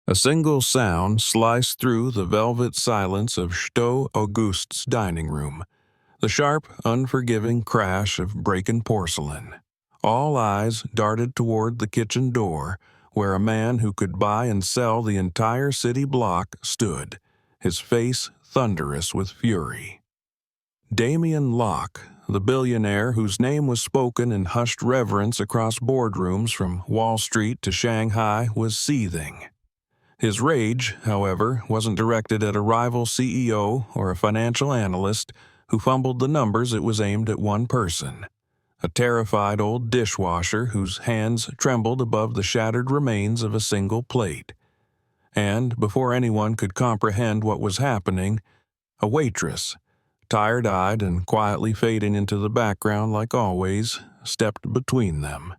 A single sound sliced through the velvet silence of Sto August's dining room, the sharp, unforgiving crash of breaking porcelain. All eyes darted toward the kitchen door, where a man who could buy and sell the entire city block stood, his face thunderous with fury. Damien Locke, the billionaire whose name was spoken in hushed reverence across boardrooms from Wall Street to Shanghai, was seething. His rage, however, wasn't directed at a rival CEO or a financial analyst who fumbled the numbers. It was aimed at one person, a terrified old dishwasher whose hands trembled above the shattered remains of a single plate. And, before anyone could comprehend what was happening, a waitress, tired-eyed and quietly fading into the background like always, stepped between them.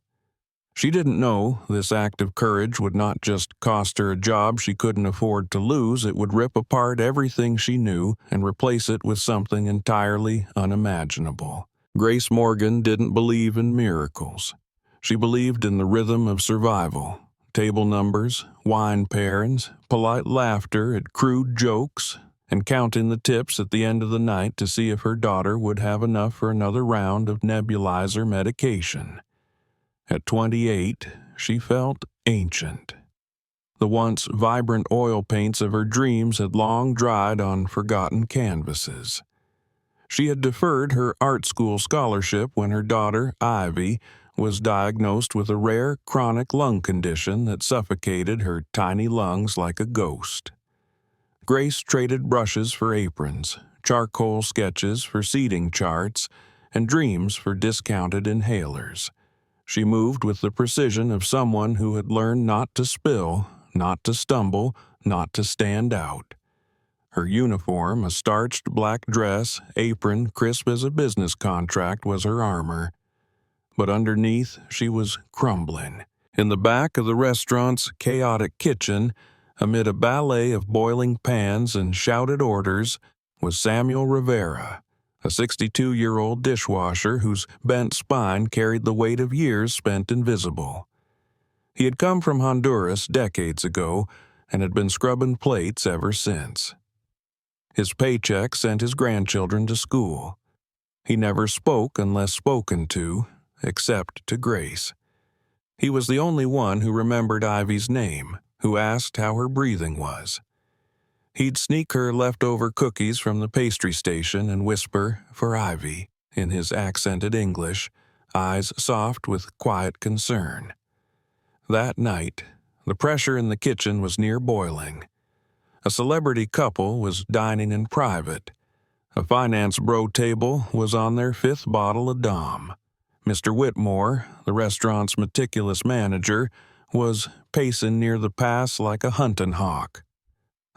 She didn't know this act of courage would not just cost her a job she couldn't afford to lose, it would rip apart everything she knew and replace it with something entirely unimaginable. Grace Morgan didn't believe in miracles. She believed in the rhythm of survival. Table numbers, wine pairings, polite laughter at crude jokes, and counting the tips at the end of the night to see if her daughter would have enough for another round of nebulizer medication. At 28, she felt ancient. The once vibrant oil paints of her dreams had long dried on forgotten canvases. She had deferred her art school scholarship when her daughter, Ivy, was diagnosed with a rare chronic lung condition that suffocated her tiny lungs like a ghost. Grace traded brushes for aprons, charcoal sketches for seating charts, and dreams for discounted inhalers. She moved with the precision of someone who had learned not to spill, not to stumble, not to stand out. Her uniform, a starched black dress, apron crisp as a business contract, was her armor. But underneath, she was crumbling. In the back of the restaurant's chaotic kitchen, amid a ballet of boiling pans and shouted orders, was Samuel Rivera, a 62-year-old dishwasher whose bent spine carried the weight of years spent invisible. He had come from Honduras decades ago and had been scrubbing plates ever since. His paycheck sent his grandchildren to school. He never spoke unless spoken to, except to Grace. He was the only one who remembered Ivy's name, who asked how her breathing was. He'd sneak her leftover cookies from the pastry station and whisper, "For Ivy," in his accented English, eyes soft with quiet concern. That night, the pressure in the kitchen was near boiling. A celebrity couple was dining in private. A finance bro table was on their fifth bottle of Dom. Mr. Whitmore, the restaurant's meticulous manager, was pacing near the pass like a hunting hawk.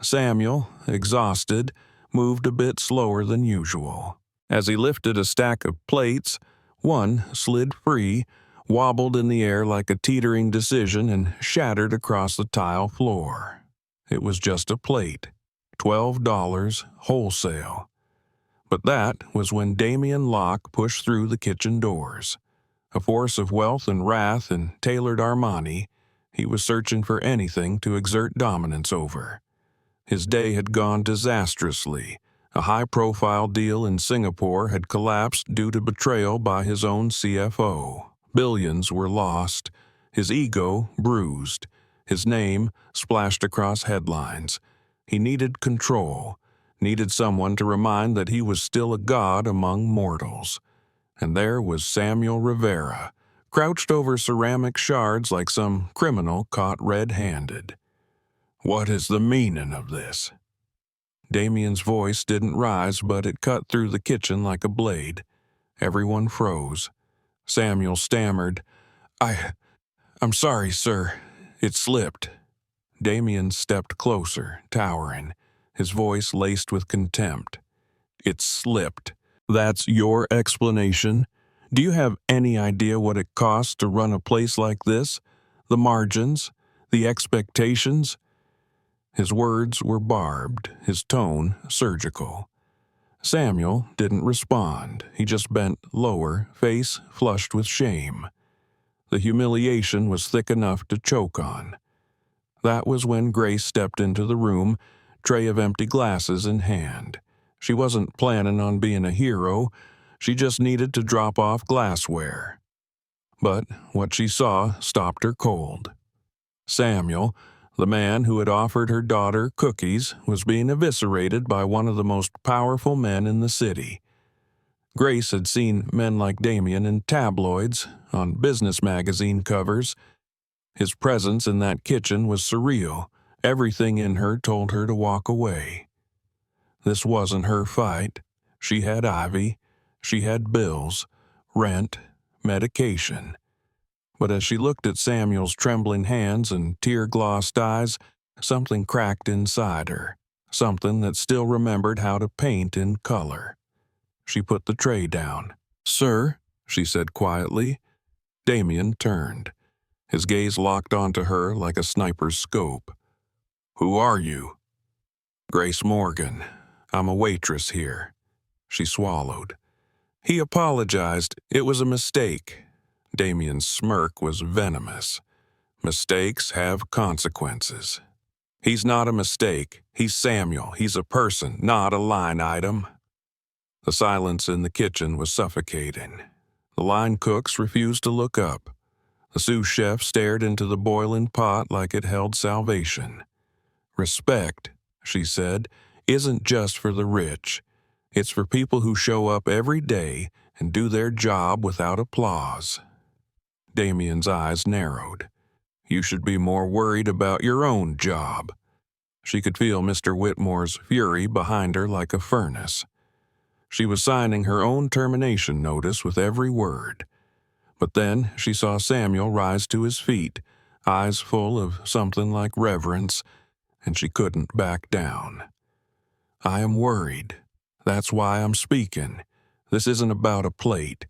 Samuel, exhausted, moved a bit slower than usual. As he lifted a stack of plates, one slid free, wobbled in the air like a teetering decision, and shattered across the tile floor. It was just a plate, $12 wholesale. But that was when Damien Locke pushed through the kitchen doors. A force of wealth and wrath in tailored Armani, he was searching for anything to exert dominance over. His day had gone disastrously. A high-profile deal in Singapore had collapsed due to betrayal by his own CFO. Billions were lost. His ego bruised. His name splashed across headlines. He needed control, needed someone to remind that he was still a god among mortals. And there was Samuel Rivera, crouched over ceramic shards like some criminal caught red-handed. "What is the meaning of this?" Damien's voice didn't rise, but it cut through the kitchen like a blade. Everyone froze. Samuel stammered, I'm sorry, sir. It slipped." Damien stepped closer, towering, his voice laced with contempt. "It slipped. That's your explanation? Do you have any idea what it costs to run a place like this? The margins? The expectations?" His words were barbed, his tone surgical. Samuel didn't respond. He just bent lower, face flushed with shame. The humiliation was thick enough to choke on. That was when Grace stepped into the room, tray of empty glasses in hand. She wasn't planning on being a hero, she just needed to drop off glassware. But what she saw stopped her cold. Samuel, the man who had offered her daughter cookies, was being eviscerated by one of the most powerful men in the city. Grace had seen men like Damien in tabloids, on business magazine covers. His presence in that kitchen was surreal. Everything in her told her to walk away. This wasn't her fight. She had Ivy. She had bills, rent, medication. But as she looked at Samuel's trembling hands and tear-glossed eyes, something cracked inside her, something that still remembered how to paint in color. She put the tray down. "Sir," she said quietly. Damien turned. His gaze locked onto her like a sniper's scope. "Who are you?" "Grace Morgan. I'm a waitress here." She swallowed. He apologized. It was a mistake. Damien's smirk was venomous. Mistakes have consequences. "He's not a mistake. He's Samuel. He's a person, not a line item." The silence in the kitchen was suffocating. The line cooks refused to look up. The sous chef stared into the boiling pot like it held salvation. "Respect," she said, "isn't just for the rich. It's for people who show up every day and do their job without applause." Damien's eyes narrowed. "You should be more worried about your own job." She could feel Mr. Whitmore's fury behind her like a furnace. She was signing her own termination notice with every word. But then she saw Samuel rise to his feet, eyes full of something like reverence, and she couldn't back down. "I am worried. That's why I'm speaking. This isn't about a plate.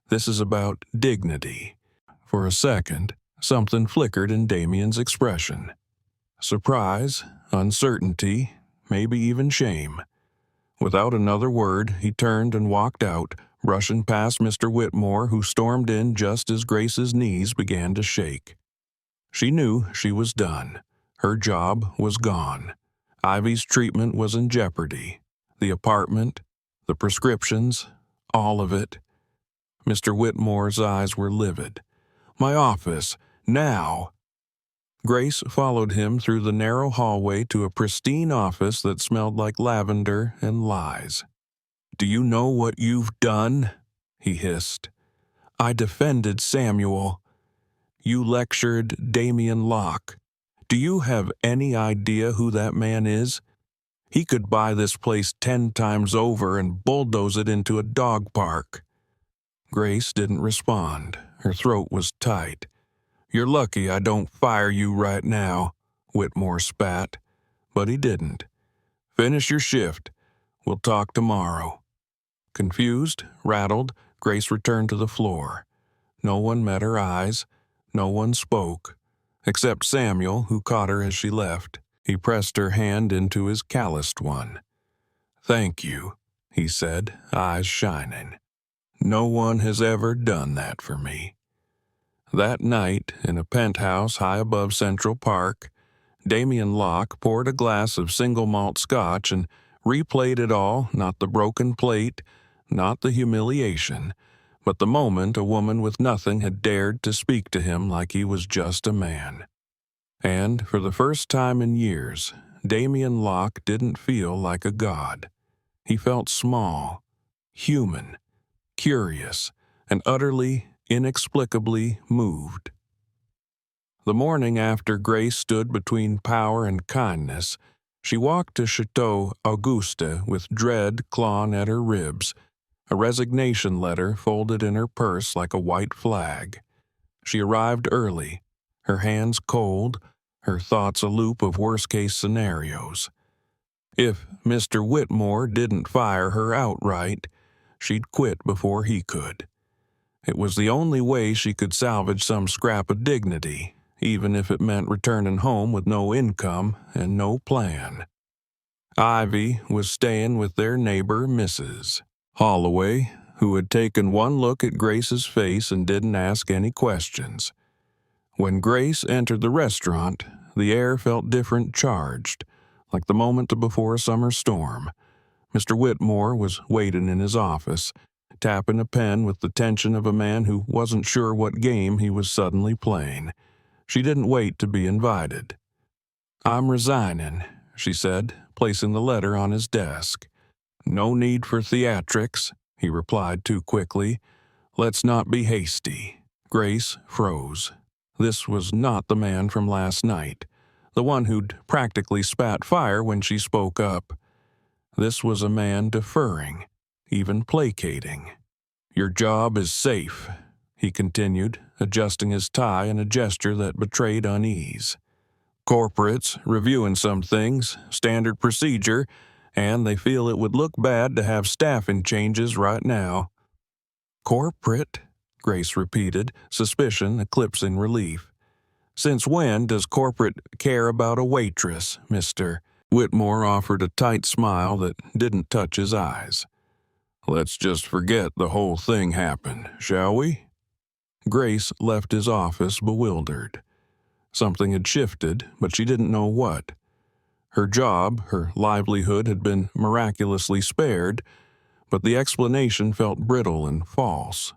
This is about dignity." For a second, something flickered in Damien's expression. Surprise, uncertainty, maybe even shame. Without another word, he turned and walked out, brushing past Mr. Whitmore, who stormed in just as Grace's knees began to shake. She knew she was done. Her job was gone. Ivy's treatment was in jeopardy. The apartment, the prescriptions, all of it. Mr. Whitmore's eyes were livid. "My office, now!" Grace followed him through the narrow hallway to a pristine office that smelled like lavender and lies. "Do you know what you've done?" he hissed. "I defended Samuel. You lectured Damien Locke. Do you have any idea who that man is? He could buy this place 10 times over and bulldoze it into a dog park." Grace didn't respond. Her throat was tight. "You're lucky I don't fire you right now," Whitmore spat. But he didn't. "Finish your shift. We'll talk tomorrow." Confused, rattled, Grace returned to the floor. No one met her eyes. No one spoke. Except Samuel, who caught her as she left. He pressed her hand into his calloused one. "Thank you," he said, eyes shining. "No one has ever done that for me." That night, in a penthouse high above Central Park, Damien Locke poured a glass of single malt scotch and replayed it all, not the broken plate, not the humiliation, but the moment a woman with nothing had dared to speak to him like he was just a man. And for the first time in years, Damien Locke didn't feel like a god. He felt small, human, curious, and utterly, inexplicably moved. The morning after Grace stood between power and kindness, she walked to Chateau Auguste with dread clawing at her ribs, a resignation letter folded in her purse like a white flag. She arrived early, her hands cold, her thoughts a loop of worst-case scenarios. If Mr. Whitmore didn't fire her outright, she'd quit before he could. It was the only way she could salvage some scrap of dignity, even if it meant returning home with no income and no plan. Ivy was staying with their neighbor, Mrs. Holloway, who had taken one look at Grace's face and didn't ask any questions. When Grace entered the restaurant, The air felt different, charged, like the moment before a summer storm. Mr. Whitmore was waiting in his office, tapping a pen with the tension of a man who wasn't sure what game he was suddenly playing. She didn't wait to be invited. "I'm resigning," she said, placing the letter on his desk. "No need for theatrics," he replied too quickly. "Let's not be hasty." Grace froze. This was not the man from last night, the one who'd practically spat fire when she spoke up. This was a man deferring, even placating. "Your job is safe," he continued, adjusting his tie in a gesture that betrayed unease. "Corporate's reviewing some things, standard procedure, and they feel it would look bad to have staffing changes right now." "Corporate?" Grace repeated, suspicion eclipsing relief. "Since when does corporate care about a waitress, Mr.?" Whitmore offered a tight smile that didn't touch his eyes. "Let's just forget the whole thing happened, shall we?" Grace left his office bewildered. Something had shifted, but she didn't know what. Her job, her livelihood had been miraculously spared, but the explanation felt brittle and false.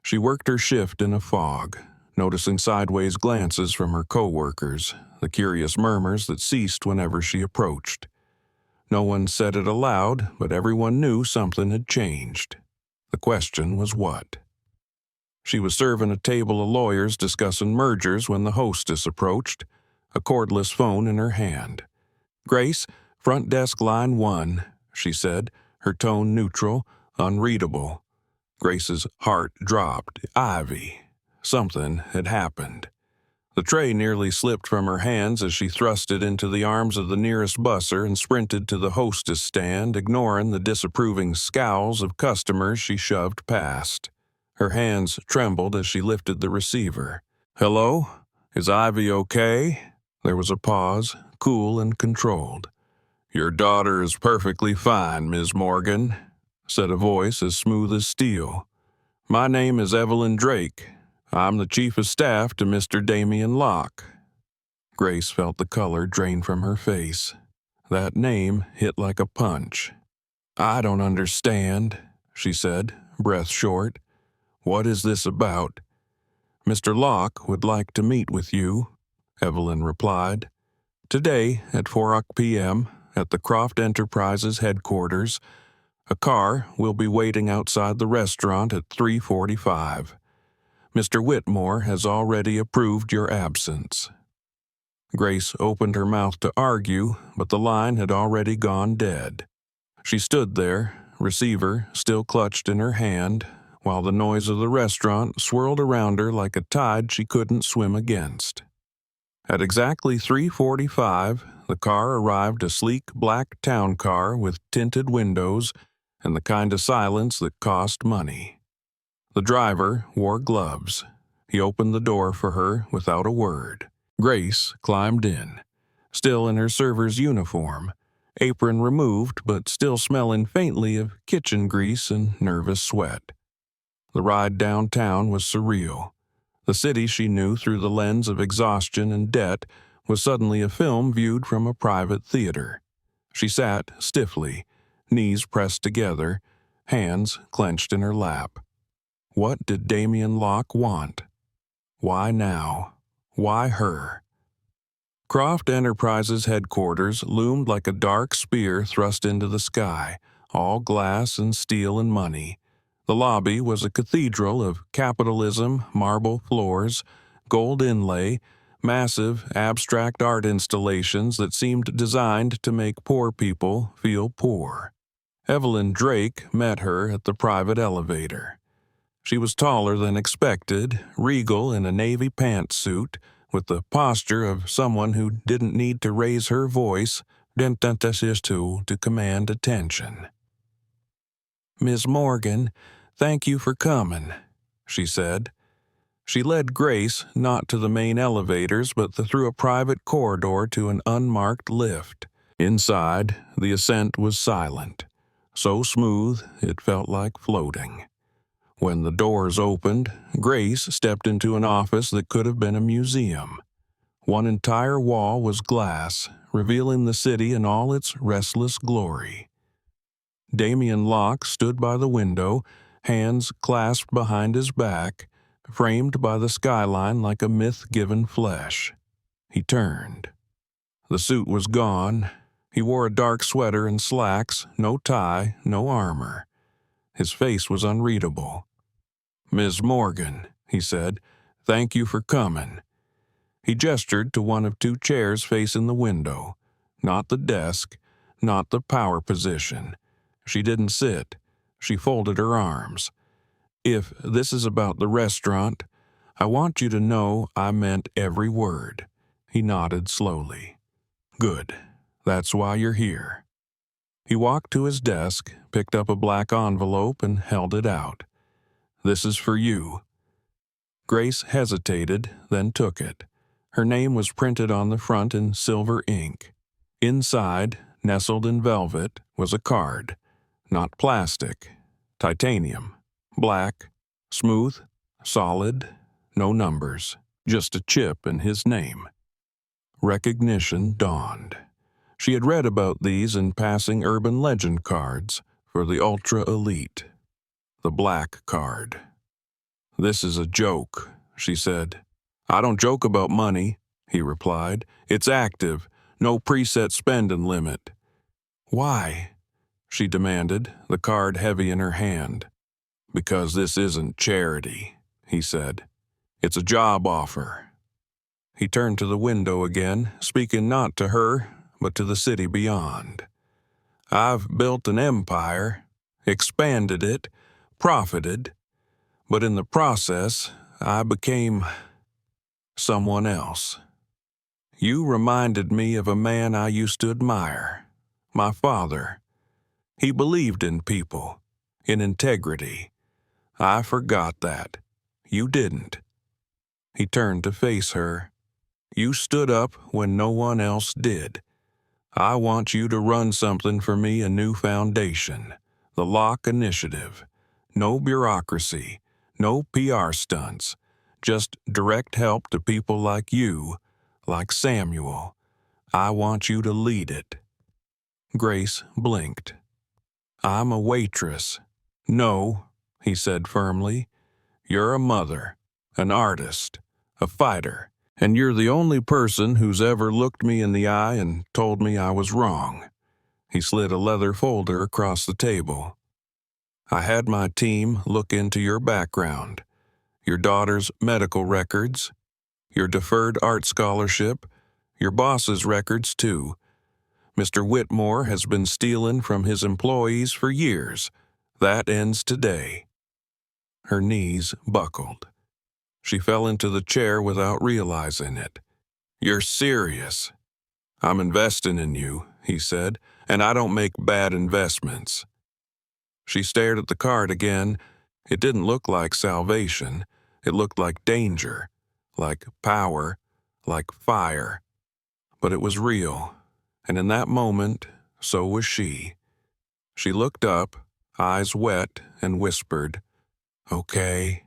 She worked her shift in a fog, noticing sideways glances from her coworkers, the curious murmurs that ceased whenever she approached. No one said it aloud, but everyone knew something had changed. The question was what? She was serving a table of lawyers discussing mergers when the hostess approached, a cordless phone in her hand. "Grace, front desk line 1, she said, her tone neutral, unreadable. Grace's heart dropped. Ivy. Something had happened. The tray nearly slipped from her hands as she thrust it into the arms of the nearest busser and sprinted to the hostess stand, ignoring the disapproving scowls of customers she shoved past. Her hands trembled as she lifted the receiver. "Hello? Is Ivy okay?" There was a pause, cool and controlled. "Your daughter is perfectly fine, Ms. Morgan," said a voice as smooth as steel. "My name is Evelyn Drake. I'm the chief of staff to Mr. Damien Locke." Grace felt the color drain from her face. That name hit like a punch. "I don't understand," she said, breath short. "What is this about?" "Mr. Locke would like to meet with you," Evelyn replied. "Today at 4 p.m. at the Croft Enterprises headquarters. A car will be waiting outside the restaurant at 3:45. Mr. Whitmore has already approved your absence." Grace opened her mouth to argue, but the line had already gone dead. She stood there, receiver still clutched in her hand, while the noise of the restaurant swirled around her like a tide she couldn't swim against. At exactly 3:45, the car arrived, a sleek black town car with tinted windows and the kind of silence that cost money. The driver wore gloves. He opened the door for her without a word. Grace climbed in, still in her server's uniform, apron removed but still smelling faintly of kitchen grease and nervous sweat. The ride downtown was surreal. The city she knew through the lens of exhaustion and debt was suddenly a film viewed from a private theater. She sat stiffly, knees pressed together, hands clenched in her lap. What did Damien Locke want? Why now? Why her? Croft Enterprises headquarters loomed like a dark spear thrust into the sky, all glass and steel and money. The lobby was a cathedral of capitalism, marble floors, gold inlay, massive, abstract art installations that seemed designed to make poor people feel poor. Evelyn Drake met her at the private elevator. She was taller than expected, regal in a navy pantsuit, with the posture of someone who didn't need to raise her voice to command attention. "Miss Morgan, thank you for coming," she said. She led Grace not to the main elevators but through a private corridor to an unmarked lift. Inside, the ascent was silent, so smooth it felt like floating. When the doors opened, Grace stepped into an office that could have been a museum. One entire wall was glass, revealing the city in all its restless glory. Damien Locke stood by the window, hands clasped behind his back, framed by the skyline like a myth-given flesh. He turned. The suit was gone. He wore a dark sweater and slacks, no tie, no armor. His face was unreadable. "Ms. Morgan," he said, "thank you for coming." He gestured to one of two chairs facing the window. Not the desk, not the power position. She didn't sit. She folded her arms. "If this is about the restaurant, I want you to know I meant every word." He nodded slowly. "Good. That's why you're here." He walked to his desk, picked up a black envelope, and held it out. "This is for you." Grace hesitated, then took it. Her name was printed on the front in silver ink. Inside, nestled in velvet, was a card. Not plastic. Titanium. Black. Smooth. Solid. No numbers. Just a chip and his name. Recognition dawned. She had read about these in passing urban legend cards for the ultra-elite. The black card. "This is a joke," she said. "I don't joke about money," he replied. "It's active. No preset spending limit." "Why?" she demanded, the card heavy in her hand. "Because this isn't charity," he said. "It's a job offer." He turned to the window again, speaking not to her, but to the city beyond. "I've built an empire, expanded it, profited, but in the process, I became someone else. You reminded me of a man I used to admire, my father. He believed in people, in integrity. I forgot that. You didn't." He turned to face her. "You stood up when no one else did. I want you to run something for me, a new foundation, the Locke Initiative. No bureaucracy, no PR stunts, just direct help to people like you, like Samuel. I want you to lead it." Grace blinked. "I'm a waitress." "No," he said firmly. "You're a mother, an artist, a fighter, and you're the only person who's ever looked me in the eye and told me I was wrong." He slid a leather folder across the table. "I had my team look into your background, your daughter's medical records, your deferred art scholarship, your boss's records too. Mr. Whitmore has been stealing from his employees for years. That ends today." Her knees buckled. She fell into the chair without realizing it. "You're serious." "I'm investing in you," he said, "and I don't make bad investments." She stared at the card again. It didn't look like salvation. It looked like danger, like power, like fire. But it was real, and in that moment, so was she. She looked up, eyes wet, and whispered, "Okay."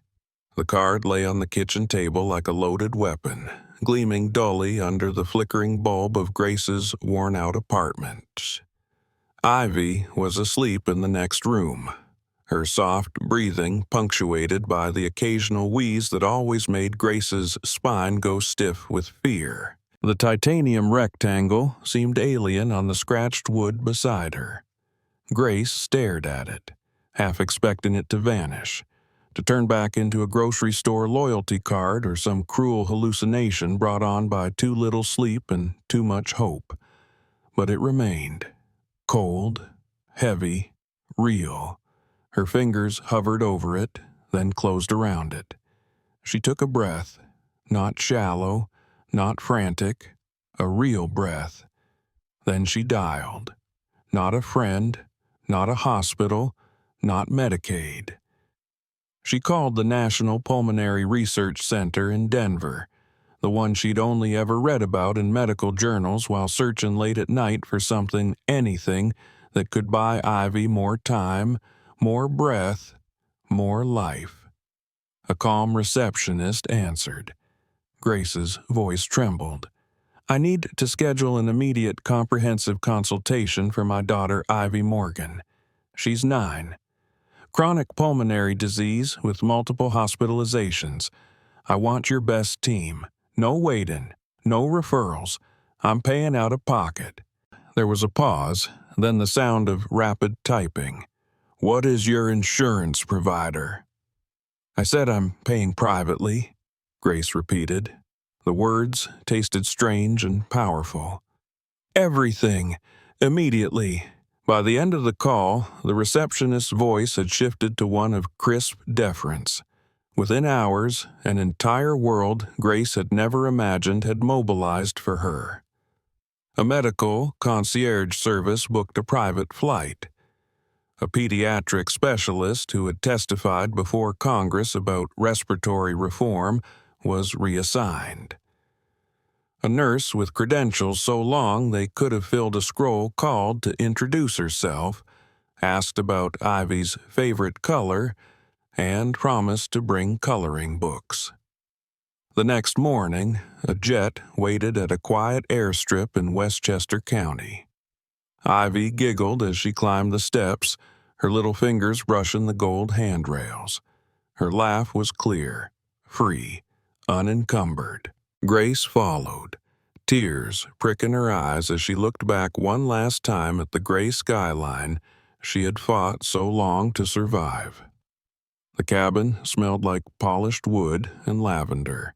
The card lay on the kitchen table like a loaded weapon, gleaming dully under the flickering bulb of Grace's worn-out apartment. Ivy was asleep in the next room, her soft breathing punctuated by the occasional wheeze that always made Grace's spine go stiff with fear. The titanium rectangle seemed alien on the scratched wood beside her. Grace stared at it, half expecting it to vanish, to turn back into a grocery store loyalty card or some cruel hallucination brought on by too little sleep and too much hope. But it remained, cold, heavy, real. Her fingers hovered over it, then closed around it. She took a breath, not shallow, not frantic, a real breath. Then she dialed. Not a friend, not a hospital, not Medicaid. She called the National Pulmonary Research Center in Denver, the one she'd only ever read about in medical journals while searching late at night for anything that could buy Ivy more time, more breath, more life. A calm receptionist answered. Grace's voice trembled. "I need to schedule an immediate comprehensive consultation for my daughter Ivy Morgan. She's 9. Chronic pulmonary disease with multiple hospitalizations. I want your best team. No wait-in, no referrals. I'm paying out of pocket." There was a pause, then the sound of rapid typing. "What is your insurance provider?" "I said I'm paying privately," Grace repeated. The words tasted strange and powerful. "Everything, immediately." By the end of the call, the receptionist's voice had shifted to one of crisp deference. Within hours, an entire world Grace had never imagined had mobilized for her. A medical concierge service booked a private flight. A pediatric specialist who had testified before Congress about respiratory reform was reassigned. A nurse with credentials so long they could have filled a scroll called to introduce herself, asked about Ivy's favorite color, and promised to bring coloring books. The next morning, a jet waited at a quiet airstrip in Westchester County. Ivy giggled as she climbed the steps, her little fingers brushing the gold handrails. Her laugh was clear, free, unencumbered. Grace followed, tears pricking her eyes as she looked back one last time at the gray skyline she had fought so long to survive. The cabin smelled like polished wood and lavender.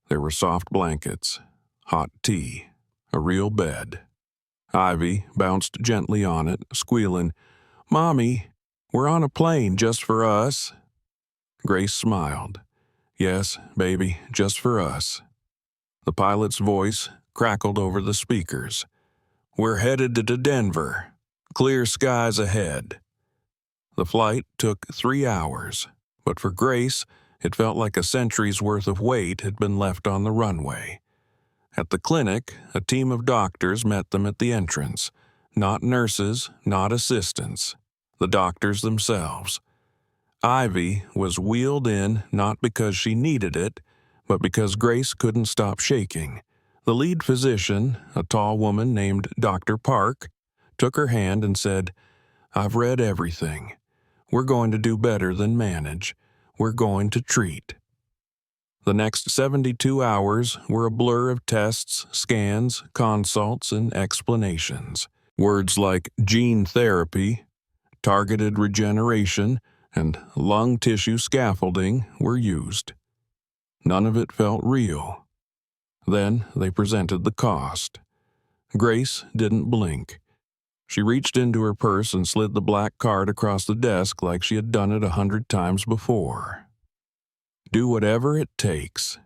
There were soft blankets, hot tea, a real bed. Ivy bounced gently on it, squealing, "Mommy, we're on a plane just for us." Grace smiled. "Yes, baby, just for us." The pilot's voice crackled over the speakers. "We're headed to Denver. Clear skies ahead." The flight took 3 hours, but for Grace, it felt like a century's worth of weight had been left on the runway. At the clinic, a team of doctors met them at the entrance. Not nurses, not assistants. The doctors themselves. Ivy was wheeled in not because she needed it, but because Grace couldn't stop shaking. The lead physician, a tall woman named Dr. Park, took her hand and said, "I've read everything. We're going to do better than manage. We're going to treat." The next 72 hours were a blur of tests, scans, consults, and explanations. Words like gene therapy, targeted regeneration, and lung tissue scaffolding were used. None of it felt real. Then they presented the cost. Grace didn't blink. She reached into her purse and slid the black card across the desk like she had done it 100 times before. Do whatever it takes.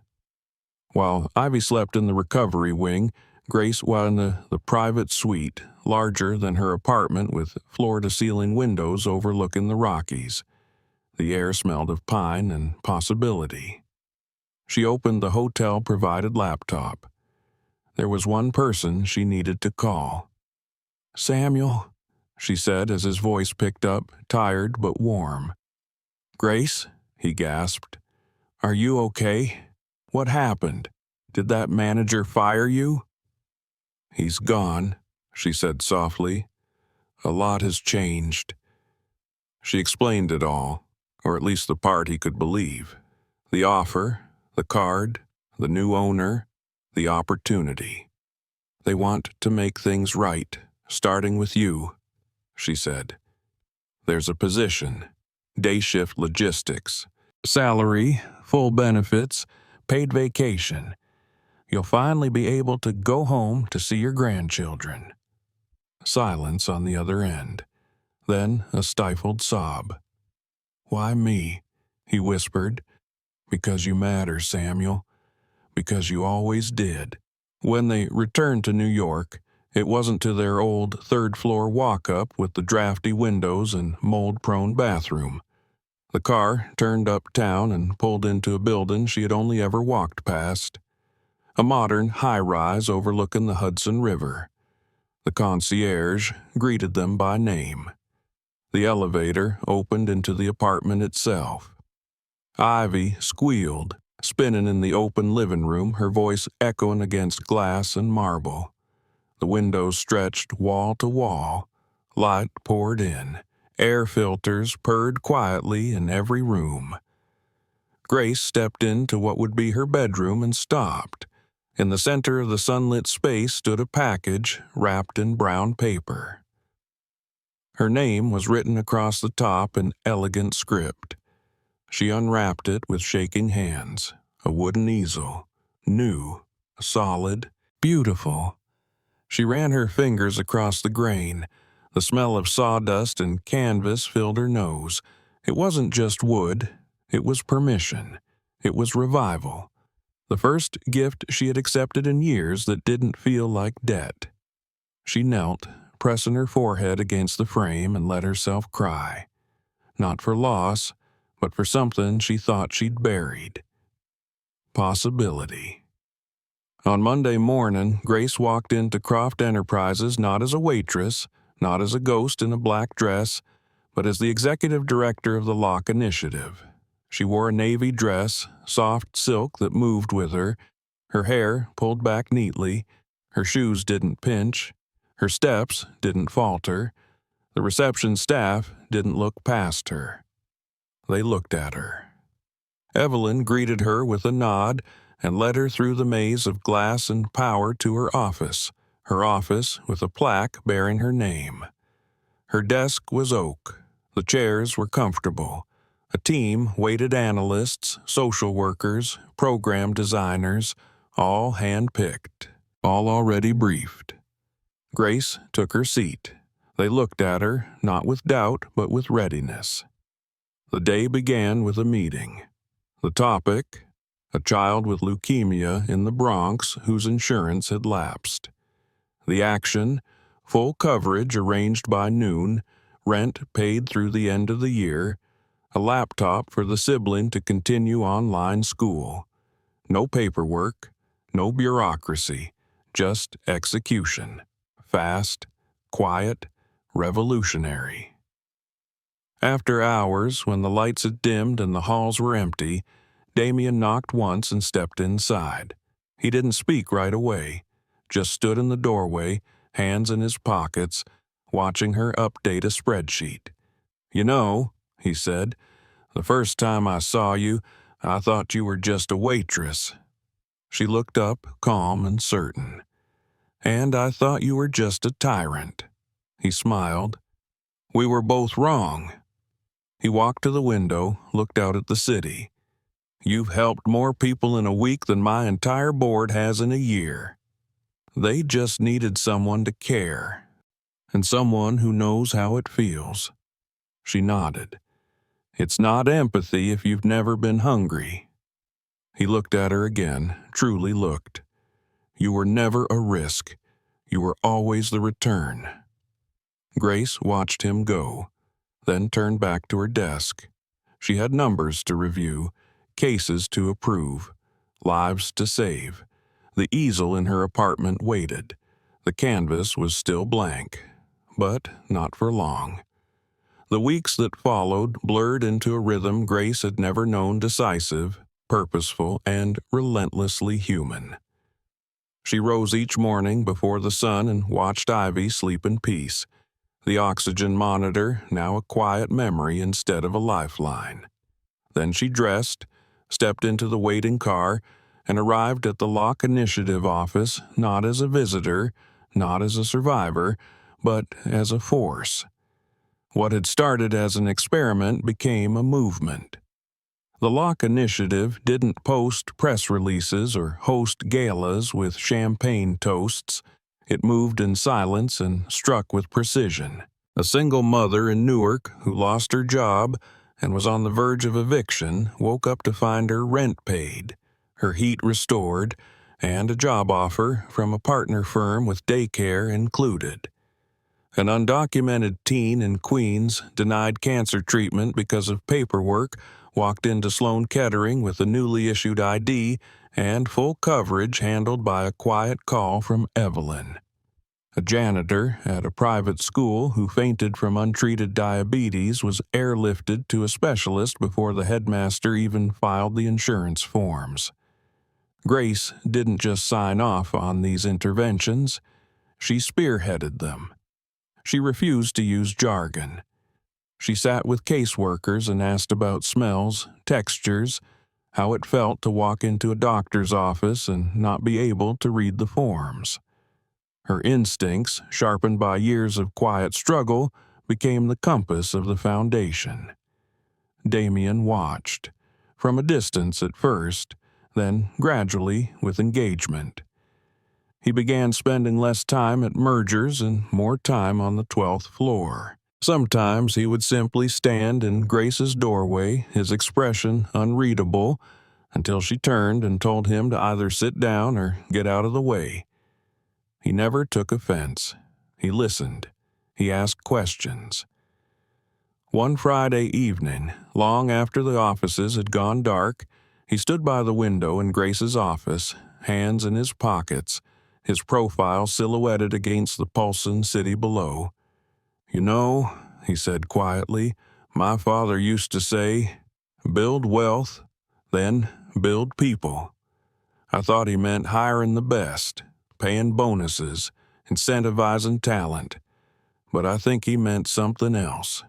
While Ivy slept in the recovery wing, Grace was in the private suite, larger than her apartment with floor-to-ceiling windows overlooking the Rockies. The air smelled of pine and possibility. She opened the hotel-provided laptop. There was one person she needed to call. "Samuel," she said as his voice picked up, tired but warm. "Grace," he gasped. "Are you okay? What happened? Did that manager fire you?" "He's gone," she said softly. "A lot has changed." She explained it all, or at least the part he could believe. The offer, the card, the new owner, the opportunity. "They want to make things right, starting with you," she said. "There's a position, day shift logistics. Salary, full benefits, paid vacation. You'll finally be able to go home to see your grandchildren." Silence on the other end. Then a stifled sob. "Why me?" he whispered. "Because you matter, Samuel. Because you always did." When they returned to New York, it wasn't to their old third-floor walk-up with the drafty windows and mold-prone bathroom. The car turned uptown and pulled into a building she had only ever walked past. A modern high-rise overlooking the Hudson River. The concierge greeted them by name. The elevator opened into the apartment itself. Ivy squealed, spinning in the open living room, her voice echoing against glass and marble. The windows stretched wall to wall. Light poured in. Air filters purred quietly in every room. Grace stepped into what would be her bedroom and stopped. In the center of the sunlit space stood a package wrapped in brown paper. Her name was written across the top in elegant script. She unwrapped it with shaking hands. A wooden easel. New. Solid. Beautiful. She ran her fingers across the grain. The smell of sawdust and canvas filled her nose. It wasn't just wood. It was permission. It was revival. The first gift she had accepted in years that didn't feel like debt. She knelt, pressing her forehead against the frame, and let herself cry. Not for loss, but for something she thought she'd buried. Possibility. On Monday morning, Grace walked into Croft Enterprises not as a waitress, not as a ghost in a black dress, but as the executive director of the Lock Initiative. She wore a navy dress, soft silk that moved with her hair pulled back neatly, her shoes didn't pinch, her steps didn't falter, the reception staff didn't look past her. They looked at her. Evelyn greeted her with a nod and led her through the maze of glass and power to her office with a plaque bearing her name. Her desk was oak. The chairs were comfortable. A team waited analysts, social workers, program designers, all hand-picked, all already briefed. Grace took her seat. They looked at her, not with doubt, but with readiness. The day began with a meeting. The topic, a child with leukemia in the Bronx whose insurance had lapsed. The action, full coverage arranged by noon, rent paid through the end of the year, a laptop for the sibling to continue online school. No paperwork, no bureaucracy, just execution. Fast, quiet, revolutionary. After hours, when the lights had dimmed and the halls were empty, Damien knocked once and stepped inside. He didn't speak right away, just stood in the doorway, hands in his pockets, watching her update a spreadsheet. "You know," he said, "the first time I saw you, I thought you were just a waitress." She looked up, calm and certain. "And I thought you were just a tyrant." He smiled. "We were both wrong." He walked to the window, looked out at the city. "You've helped more people in a week than my entire board has in a year." They just needed someone to care, and someone who knows how it feels. She nodded. "It's not empathy if you've never been hungry." He looked at her again, truly looked. "You were never a risk. You were always the return." Grace watched him go, then turned back to her desk. She had numbers to review, cases to approve, lives to save. The easel in her apartment waited. The canvas was still blank, but not for long. The weeks that followed blurred into a rhythm Grace had never known, decisive, purposeful, and relentlessly human. She rose each morning before the sun and watched Ivy sleep in peace. The oxygen monitor, now a quiet memory instead of a lifeline. Then she dressed, stepped into the waiting car, and arrived at the Lock Initiative office not as a visitor, not as a survivor, but as a force. What had started as an experiment became a movement. The Lock Initiative didn't post press releases or host galas with champagne toasts. It moved in silence and struck with precision. A single mother in Newark who lost her job and was on the verge of eviction woke up to find her rent paid, her heat restored, and a job offer from a partner firm with daycare included. An undocumented teen in Queens, denied cancer treatment because of paperwork, walked into Sloan Kettering with a newly issued ID and full coverage handled by a quiet call from Evelyn. A janitor at a private school who fainted from untreated diabetes was airlifted to a specialist before the headmaster even filed the insurance forms. Grace didn't just sign off on these interventions, she spearheaded them. She refused to use jargon. She sat with caseworkers and asked about smells, textures, how it felt to walk into a doctor's office and not be able to read the forms. Her instincts, sharpened by years of quiet struggle, became the compass of the foundation. Damien watched, from a distance at first, then gradually with engagement. He began spending less time at mergers and more time on the 12th floor. Sometimes he would simply stand in Grace's doorway, his expression unreadable, until she turned and told him to either sit down or get out of the way. He never took offense. He listened. He asked questions. One Friday evening, long after the offices had gone dark, he stood by the window in Grace's office, hands in his pockets, his profile silhouetted against the pulsing city below. "You know," he said quietly, "my father used to say, 'Build wealth, then build people.' I thought he meant hiring the best, paying bonuses, incentivizing talent, but I think he meant something else."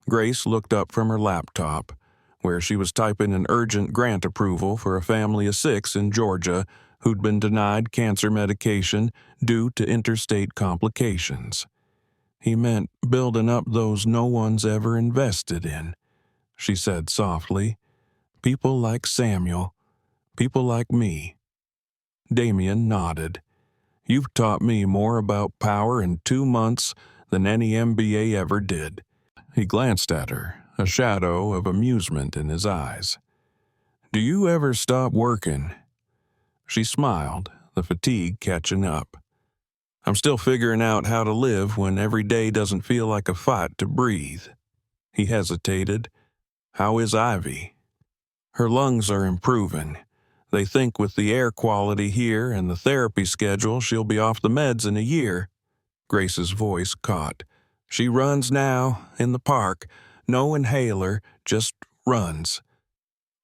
Grace looked up from her laptop, where she was typing an urgent grant approval for a family of 6 in Georgia who'd been denied cancer medication due to interstate complications. "He meant building up those no one's ever invested in," she said softly. "People like Samuel, people like me." Damien nodded. "You've taught me more about power in 2 months than any MBA ever did." He glanced at her, a shadow of amusement in his eyes. "Do you ever stop working?" She smiled, the fatigue catching up. "I'm still figuring out how to live when every day doesn't feel like a fight to breathe." He hesitated. "How is Ivy?" "Her lungs are improving. They think with the air quality here and the therapy schedule she'll be off the meds in a year." Grace's voice caught. "She runs now, in the park. No inhaler, just runs."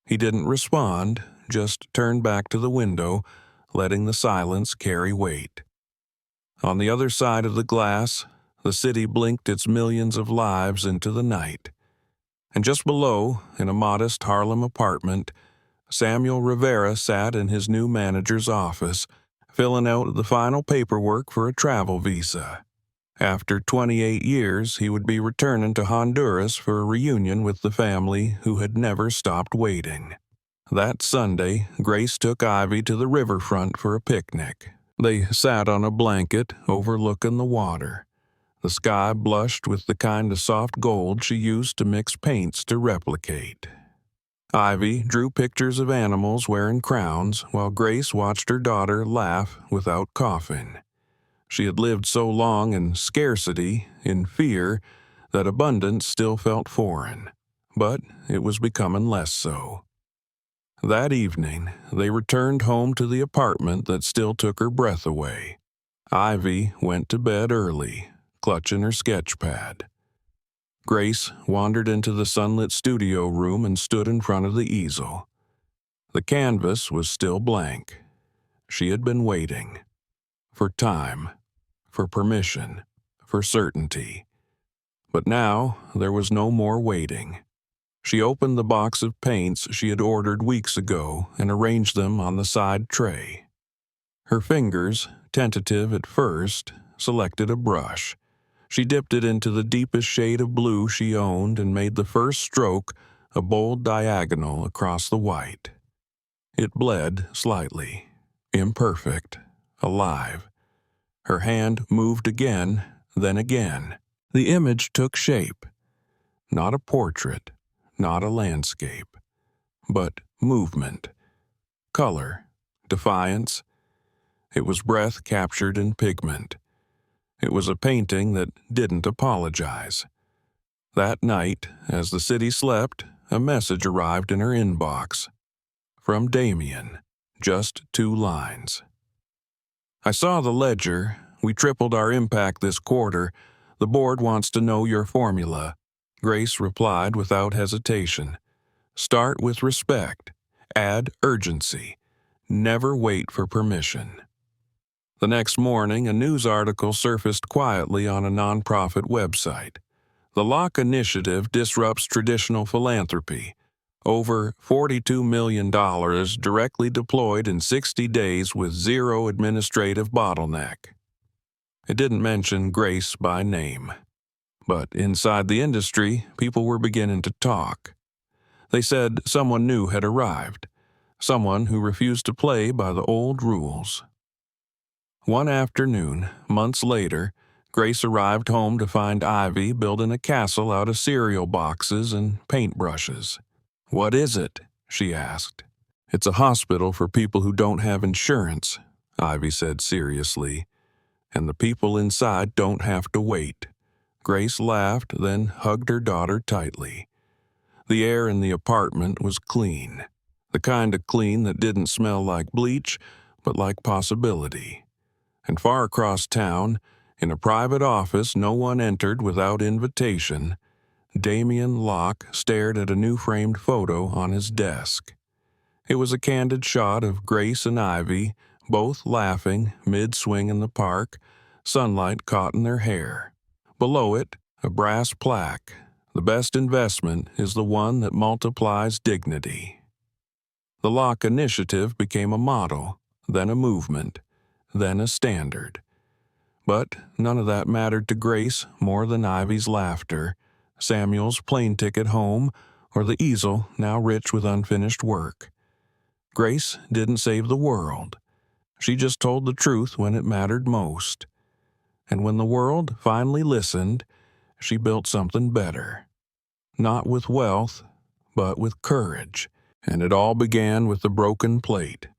He didn't respond, just turned back to the window, letting the silence carry weight. On the other side of the glass, the city blinked its millions of lives into the night. And just below, in a modest Harlem apartment, Samuel Rivera sat in his new manager's office, filling out the final paperwork for a travel visa. After 28 years, he would be returning to Honduras for a reunion with the family who had never stopped waiting. That Sunday, Grace took Ivy to the riverfront for a picnic. They sat on a blanket overlooking the water. The sky blushed with the kind of soft gold she used to mix paints to replicate. Ivy drew pictures of animals wearing crowns while Grace watched her daughter laugh without coughing. She had lived so long in scarcity, in fear, that abundance still felt foreign, but it was becoming less so. That evening, they returned home to the apartment that still took her breath away. Ivy went to bed early, clutching her sketch pad. Grace wandered into the sunlit studio room and stood in front of the easel. The canvas was still blank. She had been waiting. For time. For permission. For certainty. But now there was no more waiting. She opened the box of paints she had ordered weeks ago and arranged them on the side tray. Her fingers, tentative at first, selected a brush. She dipped it into the deepest shade of blue she owned and made the first stroke a bold diagonal across the white. It bled slightly, imperfect, alive. Her hand moved again, then again. The image took shape. Not a portrait, not a landscape, but movement, color, defiance. It was breath captured in pigment. It was a painting that didn't apologize. That night, as the city slept, a message arrived in her inbox. From Damien, just 2 lines. "I saw the ledger. We tripled our impact this quarter. The board wants to know your formula." Grace replied without hesitation. "Start with respect. Add urgency. Never wait for permission." The next morning, a news article surfaced quietly on a nonprofit website. The Locke Initiative disrupts traditional philanthropy. Over $42 million directly deployed in 60 days with zero administrative bottleneck. It didn't mention Grace by name. But inside the industry, people were beginning to talk. They said someone new had arrived, someone who refused to play by the old rules. One afternoon, months later, Grace arrived home to find Ivy building a castle out of cereal boxes and paintbrushes. "What is it?" she asked. "It's a hospital for people who don't have insurance," Ivy said seriously. "And the people inside don't have to wait." Grace laughed, then hugged her daughter tightly. The air in the apartment was clean. The kind of clean that didn't smell like bleach, but like possibility. And far across town, in a private office no one entered without invitation, Damien Locke stared at a new framed photo on his desk. It was a candid shot of Grace and Ivy, both laughing, mid-swing in the park, sunlight caught in their hair. Below it, a brass plaque. "The best investment is the one that multiplies dignity." The Locke Initiative became a model, then a movement, then a standard. But none of that mattered to Grace more than Ivy's laughter, Samuel's plane ticket home, or the easel now rich with unfinished work. Grace didn't save the world. She just told the truth when it mattered most. And when the world finally listened, she built something better. Not with wealth, but with courage. And it all began with the broken plate.